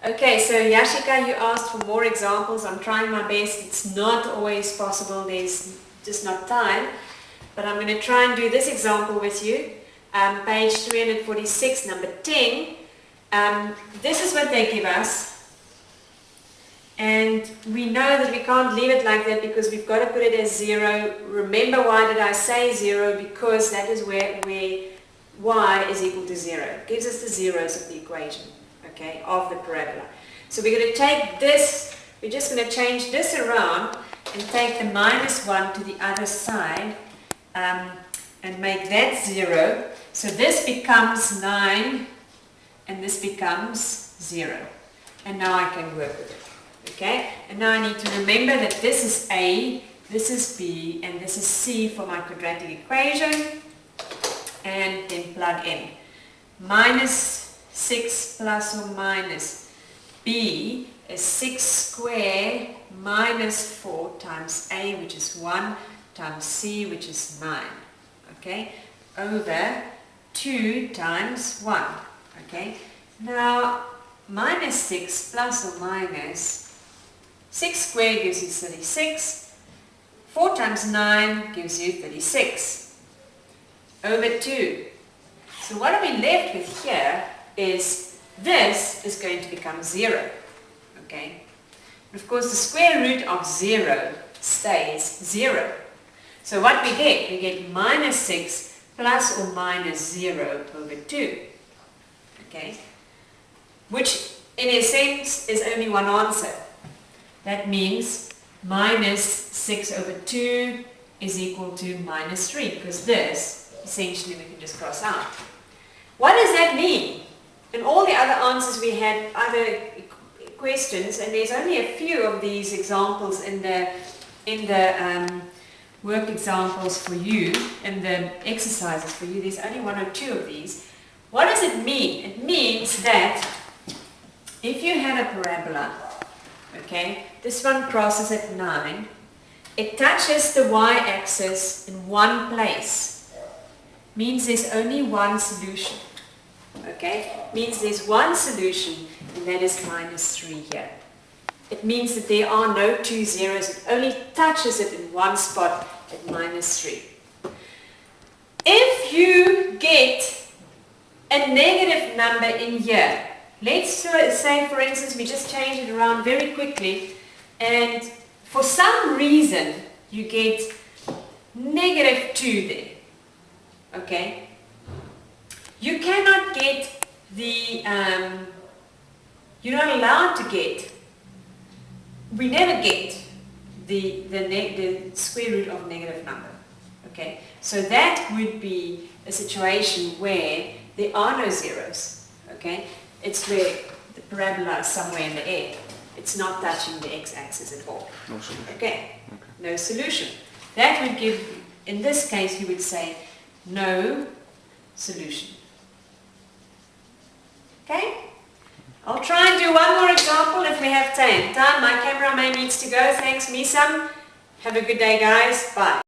Okay, so Yashika, you asked for more examples. I'm trying my best. It's not always possible. There's just not time. But I'm going to try and do this example with you. Page 346, number 10. This is what they give us. And we know that we can't leave it like that because we've got to put it as 0. Remember, why did I say 0? Because that is where y is equal to 0. It gives us the zeros of the equation, okay, of the parabola. So we're going to take this, we're just going to change this around and take the -1 to the other side and make that 0. So this becomes 9 and this becomes 0. And now I can work with it. Okay, and now I need to remember that this is A, this is B, and this is C for my quadratic equation, and then plug in. -6 plus or minus B is 6 squared minus 4 times A, which is 1, times C, which is 9, okay, over 2 times 1, okay. Now, -6 plus or minus 6 squared gives you 36, 4 times 9 gives you 36, over 2. So what are we left with here is this is going to become 0, okay? But of course the square root of 0 stays 0. So what we get -6 plus or minus 0 over 2, okay? Which in a sense is only one answer. That means -6 over 2 is equal to -3, because this, essentially, we can just cross out. What does that mean? In all the other answers we had other questions, and there's only a few of these examples in the work examples for you, and the exercises for you. There's only 1 or 2 of these. What does it mean? It means that if you have a parabola, okay, this one crosses at 9, it touches the y-axis in one place. Means there's only one solution, okay? Means there's one solution, and that is -3 here. It means that there are no 2 zeros, it only touches it in one spot at -3. If you get a negative number in here, let's say, for instance, we just change it around very quickly, and for some reason you get -2 there, okay? You cannot get the, you're not allowed to get, we never get the square root of a negative number, okay? So that would be a situation where there are no zeros, okay? It's where the parabola is somewhere in the air. It's not touching the x-axis at all. No solution. Okay. No solution. That would give, in this case, you would say no solution. Okay? I'll try and do one more example if we have time. My cameraman needs to go. Thanks, Misam. Have a good day, guys. Bye.